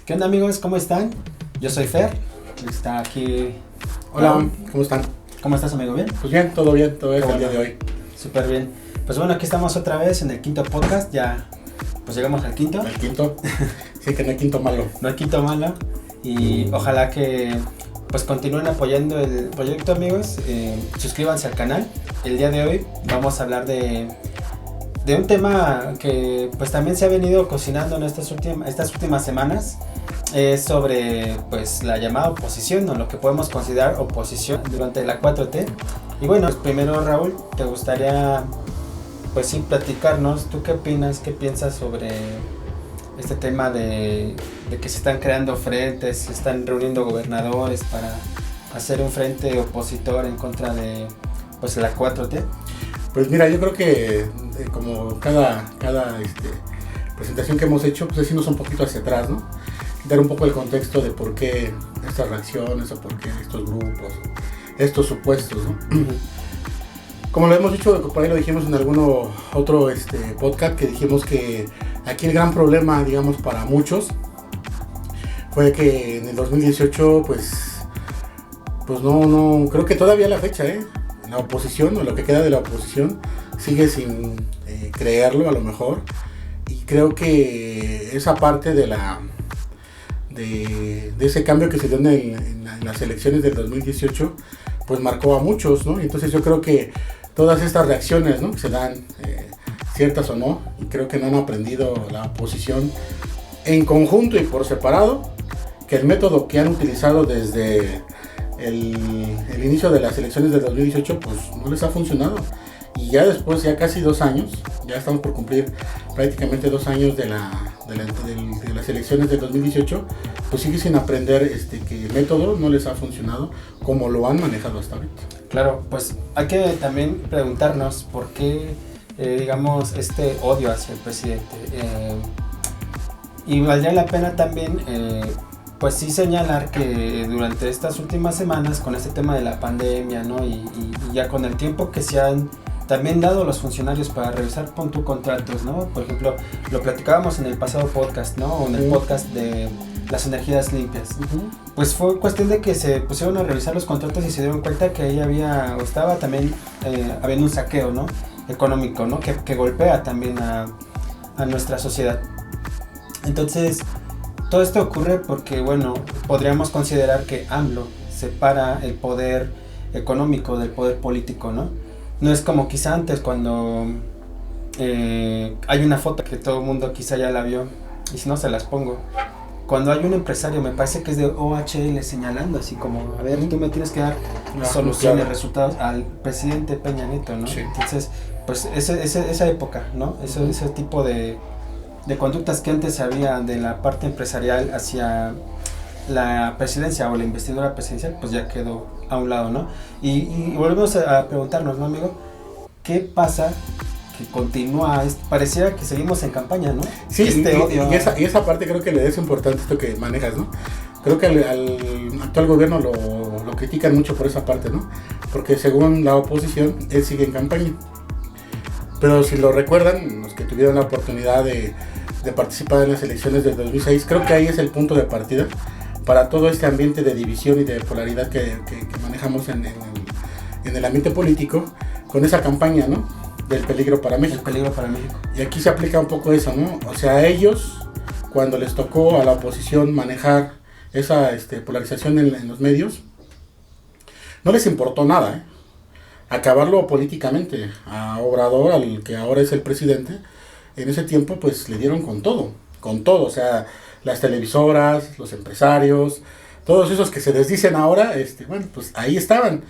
¿Qué onda, amigos? ¿Cómo están? Yo soy Fer. Está aquí. Hola, ¿cómo están? ¿Cómo estás, amigo? ¿Bien? Pues bien, todo bien el bueno. día de hoy. Súper bien. Pues bueno, aquí estamos otra vez en el quinto podcast. Ya, pues llegamos al quinto. El quinto. Sí, que no hay quinto malo. No hay quinto malo. Y ojalá que pues continúen apoyando el proyecto, amigos. Suscríbanse al canal. El día de hoy vamos a hablar de un tema que pues también se ha venido cocinando en estas últimas semanas. Es sobre pues la llamada oposición, o lo que podemos considerar oposición durante la 4T. Y bueno, pues primero, Raúl, te gustaría pues sí platicarnos, ¿tú qué opinas, qué piensas sobre este tema de que se están creando frentes, se están reuniendo gobernadores para hacer un frente opositor en contra de pues la 4T? Pues mira, yo creo que como cada presentación que hemos hecho, pues decimos un poquito hacia atrás, ¿no? Dar un poco el contexto de por qué estas reacciones o por qué estos grupos, estos supuestos, ¿no? Como lo hemos dicho, por ahí lo dijimos en alguno otro podcast, que dijimos que aquí el gran problema, digamos, para muchos fue que en el 2018 pues no creo que todavía a la fecha, la oposición, o lo que queda de la oposición, sigue sin creerlo a lo mejor, y creo que esa parte de ese cambio que se dio en las elecciones del 2018 pues marcó a muchos, ¿no? Entonces yo creo que todas estas reacciones, ¿no?, que se dan, ciertas o no, y creo que no han aprendido la oposición en conjunto y por separado, que el método que han utilizado desde el inicio de las elecciones del 2018 pues no les ha funcionado. Y ya después, ya casi 2 años, ya estamos por cumplir prácticamente 2 años de las elecciones del 2018, pues sigue sin aprender que el método no les ha funcionado como lo han manejado hasta ahorita. Claro, pues hay que también preguntarnos por qué, digamos, este odio hacia el presidente. Y valdría la pena también, pues sí señalar que durante estas últimas semanas, con este tema de la pandemia, ¿no? Y ya con el tiempo que se han también dado los funcionarios para revisar contratos, ¿no? Por ejemplo, lo platicábamos en el pasado podcast, ¿no? O en el podcast de las energías limpias. Pues fue cuestión de que se pusieron a revisar los contratos y se dieron cuenta que ahí estaba también habiendo un saqueo, ¿no?, económico, ¿no?, que golpea también a nuestra sociedad. Entonces, todo esto ocurre porque, bueno, podríamos considerar que AMLO separa el poder económico del poder político, ¿no? No es como quizá antes, cuando hay una foto que todo el mundo quizá ya la vio, y si no se las pongo. Cuando hay un empresario, me parece que es de OHL, señalando así como, a ver, tú me tienes que dar soluciones, claro, resultados al presidente Peña Nieto, ¿no? Sí. Entonces, pues esa época, ¿no? Ese tipo de conductas que antes había de la parte empresarial hacia la presidencia o la investidura presidencial, pues ya quedó a un lado, ¿no? Y volvemos a preguntarnos, ¿no, amigo? ¿Qué pasa? Que continúa, pareciera que seguimos en campaña, ¿no? Sí, odio. Y esa parte creo que le es importante esto que manejas, ¿no? Creo que al actual gobierno lo critican mucho por esa parte, ¿no? Porque según la oposición, él sigue en campaña. Pero si lo recuerdan, los que tuvieron la oportunidad de participar en las elecciones del 2006, creo que ahí es el punto de partida para todo este ambiente de división y de polaridad que manejamos en el ambiente político, con esa campaña, ¿no?, del peligro para México. El peligro para México. Y aquí se aplica un poco eso, ¿no? O sea, a ellos, cuando les tocó a la oposición manejar esa polarización en los medios, no les importó nada, acabarlo políticamente. A Obrador, al que ahora es el presidente, en ese tiempo pues le dieron con todo, o sea, las televisoras, los empresarios, todos esos que se desdicen ahora, bueno, pues ahí estaban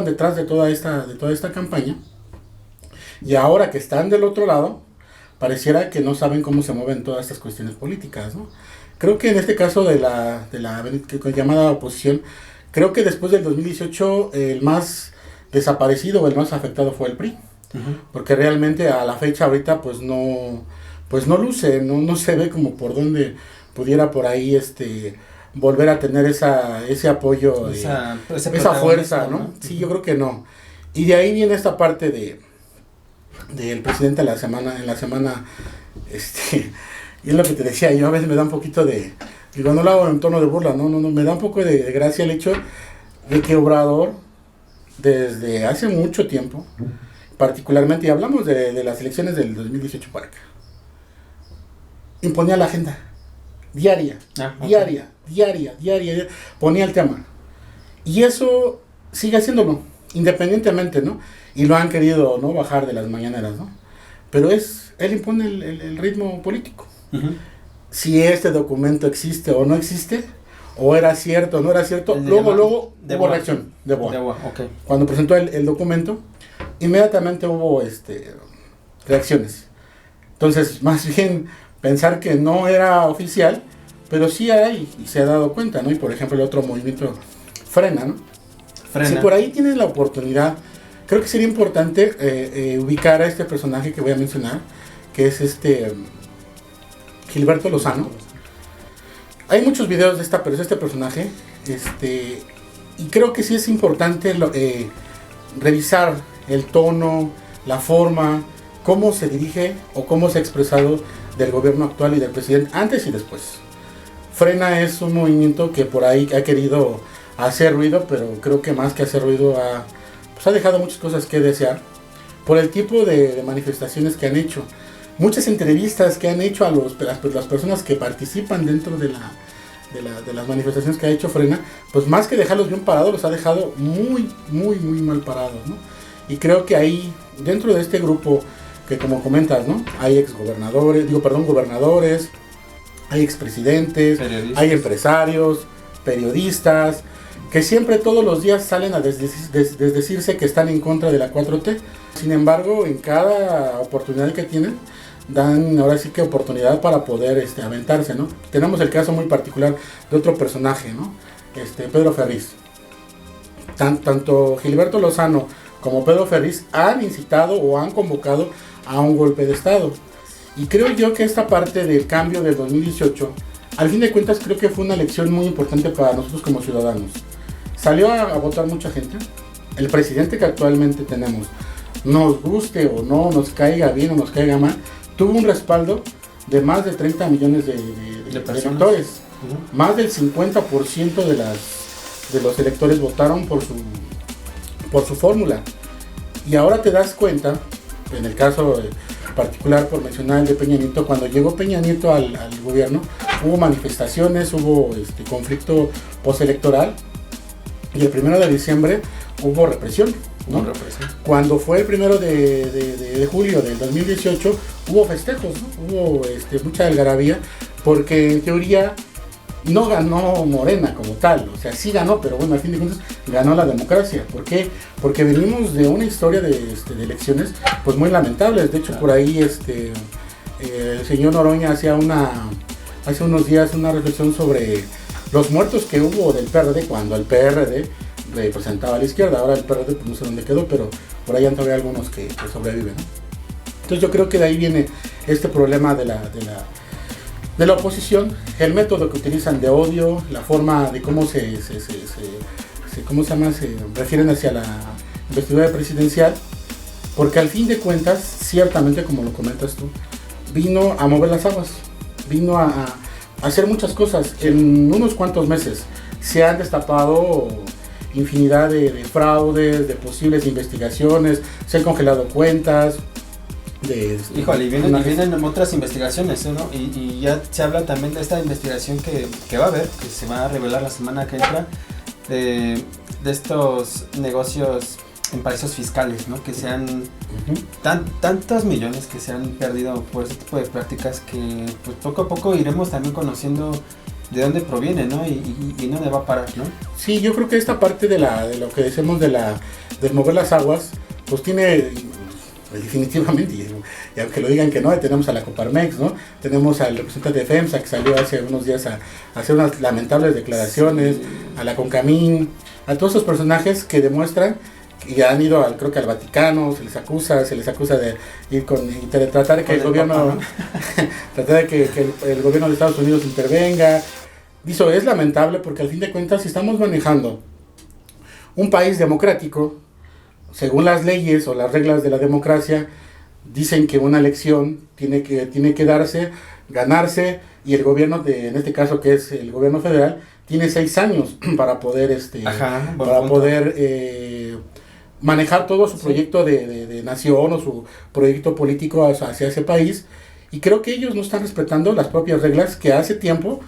detrás de toda esta campaña. Y ahora que están del otro lado, pareciera que no saben cómo se mueven todas estas cuestiones políticas, ¿no? Creo que en este caso de la llamada oposición, creo que después del 2018 el más desaparecido o el más afectado fue el PRI. Porque realmente a la fecha ahorita pues no luce, no se ve como por dónde pudiera por ahí volver a tener ese apoyo, esa fuerza, ¿no? Sí, yo creo que no. Y de ahí viene esta parte del presidente en la semana, y es lo que te decía, yo a veces me da un poquito de Digo, no lo hago en tono de burla, no, me da un poco de gracia el hecho de que Obrador, desde hace mucho tiempo, particularmente, y hablamos de las elecciones del 2018 para acá, imponía la agenda, diaria, diaria, ponía el tema. Y eso sigue haciéndolo, independientemente, ¿no? Y lo han querido, ¿no?, bajar de las mañaneras, ¿no? Pero él impone el ritmo político. Uh-huh. Si este documento existe o no existe, o era cierto o no era cierto, luego hubo reacción de Boa. Okay. Cuando presentó el documento, inmediatamente hubo reacciones. Entonces, más bien pensar que no era oficial, pero sí hay, y se ha dado cuenta, ¿no? Y por ejemplo el otro movimiento, Frena, ¿no? Si por ahí tienes la oportunidad, creo que sería importante ubicar a este personaje que voy a mencionar, que es Gilberto Lozano. Hay muchos videos de este personaje, y creo que sí es importante revisar el tono, la forma, cómo se dirige o cómo se ha expresado del gobierno actual y del presidente antes y después. Frena es un movimiento que por ahí ha querido hacer ruido, pero creo que más que hacer ruido ha dejado muchas cosas que desear por el tipo de manifestaciones que han hecho. Muchas entrevistas que han hecho a las personas que participan dentro de las manifestaciones que ha hecho Frena, pues más que dejarlos bien parados, los ha dejado muy mal parados, ¿no? Y creo que ahí, dentro de este grupo que como comentas, ¿no?, hay gobernadores, hay expresidentes, hay empresarios, periodistas, que siempre todos los días salen a desdecirse que están en contra de la 4T. Sin embargo, en cada oportunidad que tienen, dan ahora sí que oportunidad para poder aventarse, ¿no? Tenemos el caso muy particular de otro personaje, ¿no? Pedro Ferriz. Tanto Gilberto Lozano como Pedro Ferriz han incitado o han convocado a un golpe de Estado. Y creo yo que esta parte del cambio del 2018, al fin de cuentas, creo que fue una lección muy importante para nosotros como ciudadanos. Salió a votar mucha gente. El presidente que actualmente tenemos, nos guste o no, nos caiga bien o nos caiga mal, tuvo un respaldo de más de 30 millones de electores. Uh-huh. Más del 50% de los electores votaron por su fórmula. Y ahora te das cuenta, en el caso particular por mencionar el de Peña Nieto, cuando llegó Peña Nieto al gobierno, hubo manifestaciones, hubo conflicto postelectoral, y el 1 de diciembre hubo represión, ¿no? Cuando fue el 1 de julio del 2018 hubo festejos, ¿no? Hubo mucha algarabía, porque en teoría no ganó Morena como tal, o sea, sí ganó, pero bueno, al fin de cuentas ganó la democracia. ¿Por qué? Porque venimos de una historia de elecciones pues muy lamentables. De hecho, por ahí el señor Noroña hace unos días una reflexión sobre los muertos que hubo del PRD cuando el PRD representaba a la izquierda. Ahora el PRD pues no sé dónde quedó, pero por ahí han todavía algunos que sobreviven, ¿no? Entonces yo creo que de ahí viene este problema de la oposición, el método que utilizan de odio, la forma de cómo se refieren hacia la investidura presidencial, porque al fin de cuentas, ciertamente, como lo comentas tú, vino a mover las aguas, vino a hacer muchas cosas. En unos cuantos meses se han destapado infinidad de fraudes, de posibles investigaciones, se han congelado cuentas. Híjole, y vienen otras investigaciones, ¿no? Y ya se habla también de esta investigación que va a haber, que se va a revelar la semana que entra, de estos negocios en paraísos fiscales, ¿no? Que se han tantos millones que se han perdido por este tipo de prácticas, que pues poco a poco iremos también conociendo de dónde proviene, ¿no? Y dónde va a parar, ¿no? Sí, yo creo que esta parte de lo que decimos del mover las aguas, pues tiene definitivamente, y aunque lo digan que no, tenemos a la Coparmex, ¿no? Tenemos al representante de FEMSA que salió hace unos días a hacer unas lamentables declaraciones, sí. A la Concamín, a todos esos personajes que demuestran y han ido creo que al Vaticano, se les acusa de ir y tratar de que el gobierno tratar de que el gobierno de Estados Unidos intervenga. Dice, es lamentable porque al fin de cuentas, si estamos manejando un país democrático, según las leyes o las reglas de la democracia, dicen que una elección tiene que ganarse y el gobierno, en este caso que es el gobierno federal, tiene 6 años para poder, manejar todo su proyecto de nación o su proyecto político hacia ese país. Y creo que ellos no están respetando las propias reglas que hace tiempo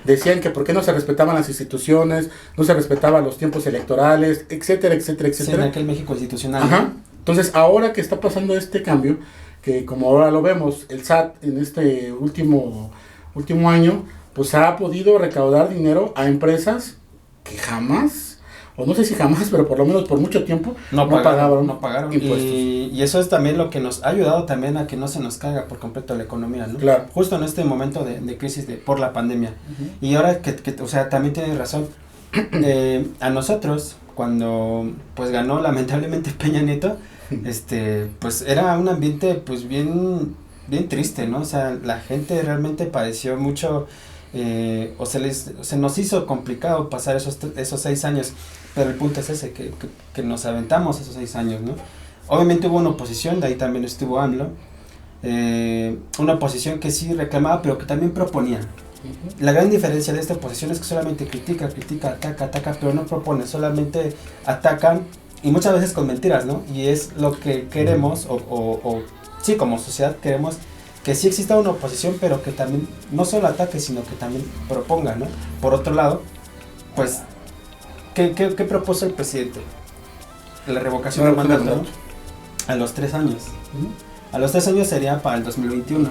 decían que por qué no se respetaban las instituciones, no se respetaban los tiempos electorales, etcétera, etcétera, etcétera. Sí, en aquel México institucional. Ajá. Entonces, ahora que está pasando este cambio, que como ahora lo vemos, el SAT en este último año, pues ha podido recaudar dinero a empresas que jamás, o no sé si jamás, pero por lo menos por mucho tiempo, no pagaron impuestos. Y eso es también lo que nos ha ayudado también a que no se nos caiga por completo la economía, ¿no? Claro. Justo en este momento de crisis por la pandemia. Uh-huh. Y ahora o sea, también tienes razón. A nosotros, cuando pues ganó lamentablemente Peña Nieto, pues era un ambiente pues bien triste, ¿no? O sea, la gente realmente padeció mucho, se nos hizo complicado pasar esos 6 años, pero el punto es ese, que nos aventamos esos 6 años, ¿no? Obviamente hubo una oposición, de ahí también estuvo AMLO, una oposición que sí reclamaba, pero que también proponía. La gran diferencia de esta oposición es que solamente critica, ataca, pero no propone, solamente atacan, y muchas veces con mentiras, ¿no? Y es lo que queremos, sí, como sociedad queremos que sí exista una oposición, pero que también no solo ataque, sino que también proponga, ¿no? Por otro lado, pues, ¿qué propuso el presidente? La revocación del mandato, ¿no? A los 3 años. A los 3 años sería para el 2021.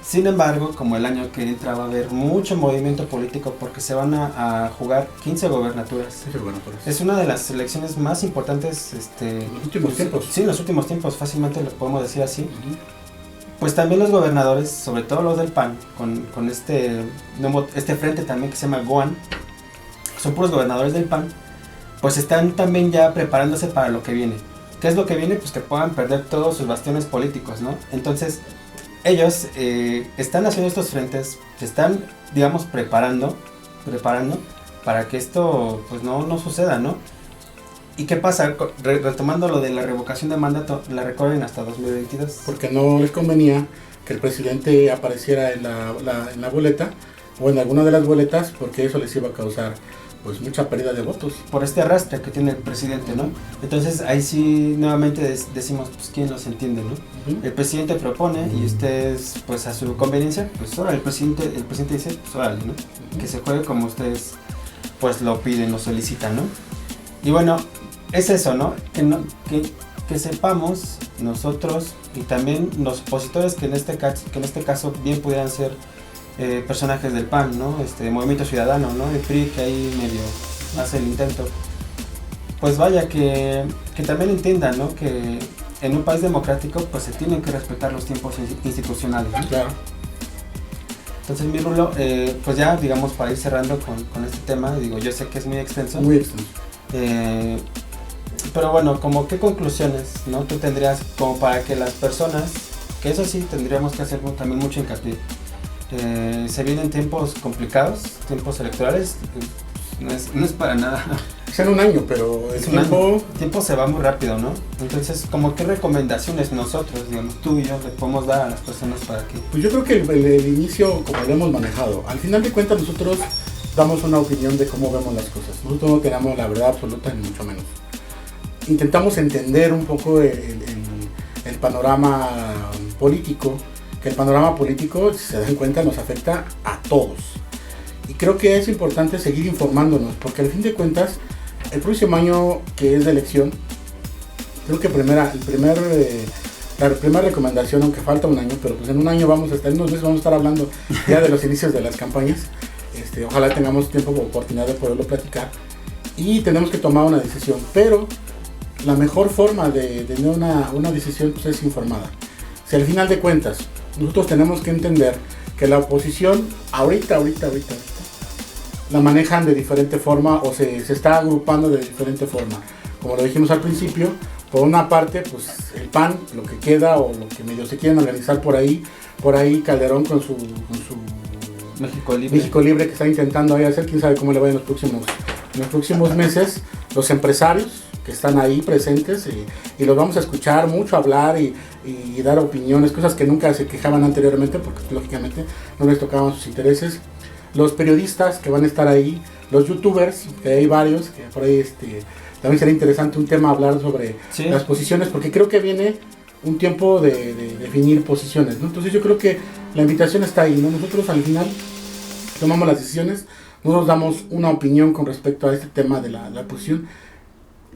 Sin embargo, como el año que entra va a haber mucho movimiento político porque se van a jugar 15 gobernaturas. Es una de las elecciones más importantes en los últimos tiempos. Sí, en los últimos tiempos, fácilmente lo podemos decir así. Pues también los gobernadores, sobre todo los del PAN, con este frente también que se llama GOAN, son puros gobernadores del PAN, pues están también ya preparándose para lo que viene. ¿Qué es lo que viene? Pues que puedan perder todos sus bastiones políticos, ¿no? Entonces, ellos están haciendo estos frentes, se están, digamos, preparando para que esto pues no suceda, ¿no? ¿Y qué pasa? Retomando lo de la revocación de mandato, la recorren hasta 2022. Porque no les convenía que el presidente apareciera en la boleta o en alguna de las boletas, porque eso les iba a causar pues mucha pérdida de votos. Por este arrastre que tiene el presidente, ¿no? Entonces ahí sí nuevamente decimos, pues quién los entiende, ¿no? El presidente propone y ustedes pues a su conveniencia, pues ahora el presidente dice, pues órale, ¿no? Que se juegue como ustedes pues lo piden, lo solicitan, ¿no? Y bueno, es eso, ¿no? Que sepamos nosotros y también los opositores que en este caso bien pudieran ser personajes del PAN, ¿no? Movimiento Ciudadano, ¿no? El PRI que ahí medio hace el intento. Pues vaya, que también entiendan, ¿no? Que en un país democrático pues se tienen que respetar los tiempos institucionales, ¿no? Claro. Entonces, mi Rulo, pues ya, digamos, para ir cerrando con este tema, digo, yo sé que es muy extenso. Muy extenso. Pero bueno, como qué conclusiones, ¿no? Tú tendrías como para que las personas, que eso sí tendríamos que hacer también mucho hincapié. Se vienen tiempos complicados, tiempos electorales, no es para nada. Es en un año, pero el tiempo se va muy rápido, ¿no? Entonces, como qué recomendaciones nosotros, digamos, tú y yo le podemos dar a las personas para que... Pues yo creo que el inicio, como lo hemos manejado, al final de cuentas nosotros damos una opinión de cómo vemos las cosas. Nosotros no tenemos la verdad absoluta, ni mucho menos. Intentamos entender un poco el panorama político, que el panorama político, si se dan cuenta, nos afecta a todos. Y creo que es importante seguir informándonos, porque al fin de cuentas, el próximo año que es de elección, creo que la primera recomendación, aunque falta un año, pero pues en un año en unos meses vamos a estar hablando ya de los inicios de las campañas. Ojalá tengamos tiempo o oportunidad de poderlo platicar. Y tenemos que tomar una decisión, pero la mejor forma de tener una decisión pues, es informada. Si al final de cuentas nosotros tenemos que entender que la oposición ahorita la manejan de diferente forma o se está agrupando de diferente forma. Como lo dijimos al principio, por una parte pues el PAN, lo que queda o lo que medio se quieren organizar por ahí Calderón con su México Libre que está intentando ahí hacer, quién sabe cómo le va en los próximos meses, los empresarios que están ahí presentes y los vamos a escuchar mucho hablar y dar opiniones, cosas que nunca se quejaban anteriormente porque lógicamente no les tocaban sus intereses. Los periodistas que van a estar ahí, los youtubers, que hay varios, que por ahí también sería interesante un tema hablar sobre las posiciones, porque creo que viene un tiempo de definir posiciones, ¿no? Entonces yo creo que la invitación está ahí, ¿no? Nosotros al final tomamos las decisiones, no nos damos una opinión con respecto a este tema de la posición.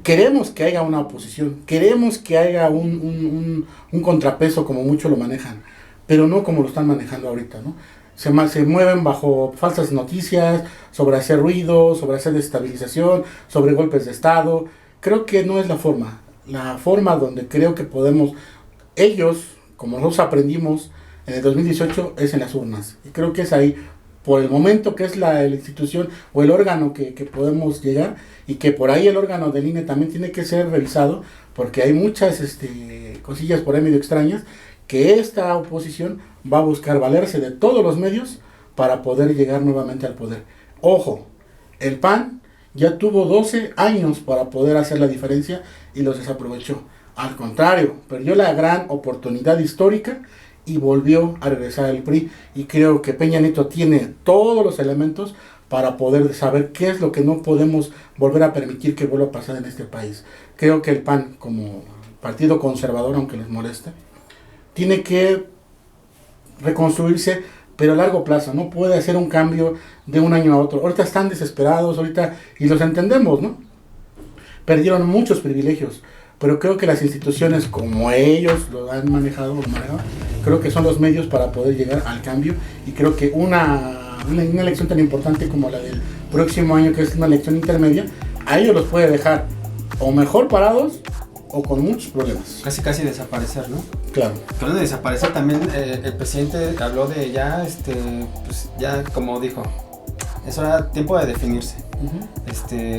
Queremos que haya una oposición, queremos que haya un contrapeso como muchos lo manejan, pero no como lo están manejando ahorita, ¿no? Se mueven bajo falsas noticias, sobre hacer ruido, sobre hacer desestabilización, sobre golpes de Estado. Creo que no es la forma donde creo que podemos, ellos, como nosotros aprendimos en el 2018, es en las urnas. Y creo que es ahí, por el momento que es la institución o el órgano que podemos llegar, y que por ahí el órgano del INE también tiene que ser revisado, porque hay muchas cosillas por ahí medio extrañas, que esta oposición va a buscar valerse de todos los medios para poder llegar nuevamente al poder. Ojo, el PAN ya tuvo 12 años para poder hacer la diferencia y los desaprovechó. Al contrario, perdió la gran oportunidad histórica y volvió a regresar al PRI. Y creo que Peña Nieto tiene todos los elementos para poder saber qué es lo que no podemos volver a permitir que vuelva a pasar en este país. Creo que el PAN, como partido conservador, aunque les moleste, tiene que reconstruirse, pero a largo plazo. No puede hacer un cambio de un año a otro. Ahorita están desesperados, y los entendemos, ¿no? Perdieron muchos privilegios, pero creo que las instituciones, como ellos lo han manejado, creo que son los medios para poder llegar al cambio. Y creo que una elección tan importante como la del próximo año, que es una elección intermedia, a ellos los puede dejar o mejor parados o con muchos problemas. Casi desaparecer, ¿no? Claro. Hablando de desaparecer, también el presidente habló de ya, pues ya como dijo, es hora, tiempo de definirse.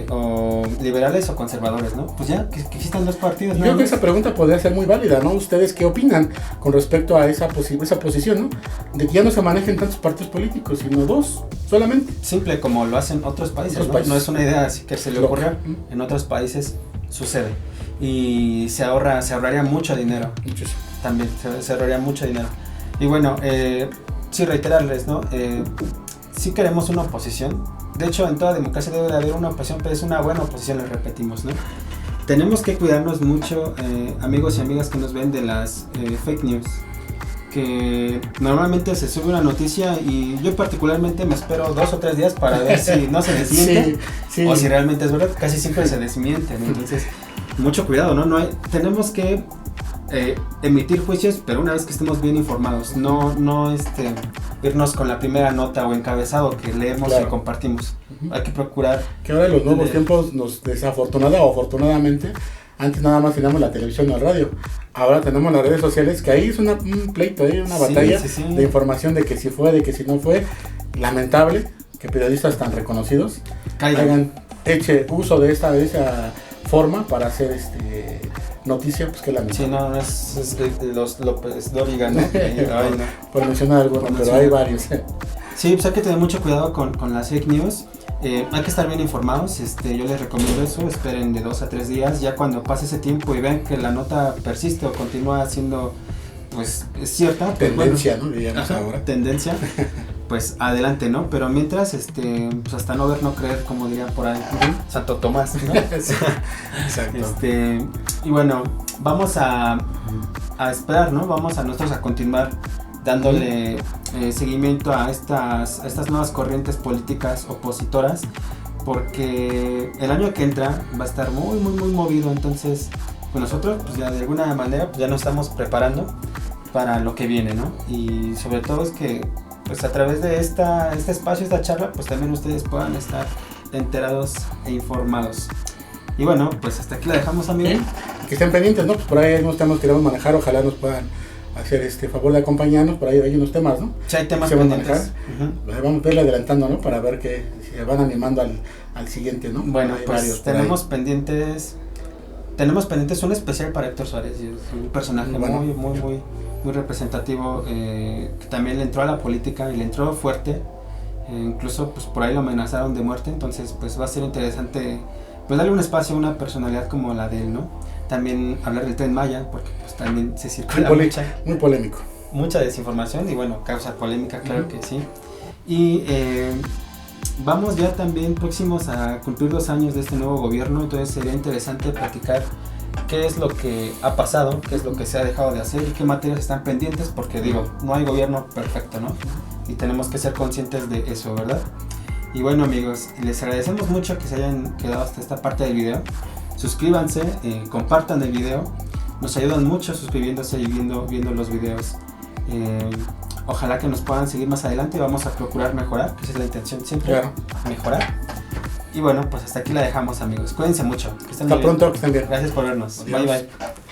O liberales o conservadores, ¿no? Pues ya, que existan dos partidos. Yo creo que esa pregunta podría ser muy válida, ¿no? ¿Ustedes qué opinan con respecto a esa posición, ¿no? De que ya no se manejen tantos partidos políticos, sino dos solamente. Simple, como lo hacen otros países, ¿no? No es una idea así que se le ocurrió. En otros países sucede. Y se ahorraría mucho dinero. Muchísimo. También se ahorraría mucho dinero. Y bueno, sí reiterarles, ¿no? Sí queremos una oposición. De hecho, en toda democracia debe de haber una oposición, pero es una buena oposición, les repetimos, ¿no? Tenemos que cuidarnos mucho, amigos y amigas que nos ven, de las fake news. Que normalmente se sube una noticia y yo particularmente me espero 2 o 3 días para ver si no se desmiente sí. O si realmente es verdad. Casi siempre se desmiente, ¿no? Entonces, mucho cuidado, ¿no? Tenemos que emitir juicios, pero una vez que estemos bien informados, no irnos con la primera nota o encabezado que leemos y compartimos. Hay que procurar que ahora en los nuevos tiempos desafortunada o afortunadamente, antes nada más teníamos la televisión o el radio, ahora tenemos las redes sociales, que ahí es un pleito, una batalla de información, de que si fue, de que si no fue. Lamentable que periodistas tan reconocidos hayan hecho uso de esa forma para hacer noticia, pues que la sí, no es los López Dóriga, ¿no? Por mencionar algunos, pero hay varios. Sí, pues hay que tener mucho cuidado con las fake news. Hay que estar bien informados. Yo les recomiendo eso. Esperen de 2 a 3 días. Ya cuando pase ese tiempo y vean que la nota persiste o continúa siendo, pues, es cierta. Tendencia, pues, ¿no? Le llamamos ahora. Tendencia. Pues adelante, ¿no? Pero mientras, pues hasta no ver, no creer, como diría por ahí Santo Tomás, ¿no? Sí, exacto. Y bueno, vamos a esperar, ¿no? Vamos a nosotros a continuar dándole seguimiento a estas nuevas corrientes políticas opositoras, porque el año que entra va a estar muy, muy, muy movido. Entonces, pues nosotros, pues ya de alguna manera, pues ya nos estamos preparando para lo que viene, ¿no? Y sobre todo es que, pues a través de este espacio, esta charla, pues también ustedes puedan estar enterados e informados. Y bueno, pues hasta aquí la dejamos, amigo. Que estén pendientes, ¿no? Pues por ahí hay unos temas que queremos manejar, ojalá nos puedan hacer favor de acompañarnos, por ahí hay unos temas, ¿no? Sí, hay temas pendientes. Vamos a irle adelantando, ¿no? Para ver que se van animando al siguiente, ¿no? Bueno, pues tenemos pendientes un especial para Héctor Suárez, es un personaje muy representativo, que también le entró a la política y le entró fuerte, incluso pues por ahí lo amenazaron de muerte. Entonces pues va a ser interesante pues darle un espacio a una personalidad como la de él, ¿no? También hablar del Tren Maya, porque pues también se circula muy polémico. Mucha desinformación y bueno, causa polémica, claro que sí. Y vamos ya también próximos a cumplir 2 años de este nuevo gobierno, entonces sería interesante platicar qué es lo que ha pasado, qué es lo que se ha dejado de hacer y qué materias están pendientes, porque digo, no hay gobierno perfecto, ¿no? Y tenemos que ser conscientes de eso, ¿verdad? Y bueno, amigos, les agradecemos mucho que se hayan quedado hasta esta parte del video. Suscríbanse, compartan el video, nos ayudan mucho suscribiéndose y viendo los videos. Ojalá que nos puedan seguir más adelante, vamos a procurar mejorar, que esa es la intención siempre, claro. Mejorar. Y bueno, pues hasta aquí la dejamos, amigos. Cuídense mucho. Que estén Hasta muy bien. pronto, que estén bien. Gracias por vernos. Adiós. Bye bye.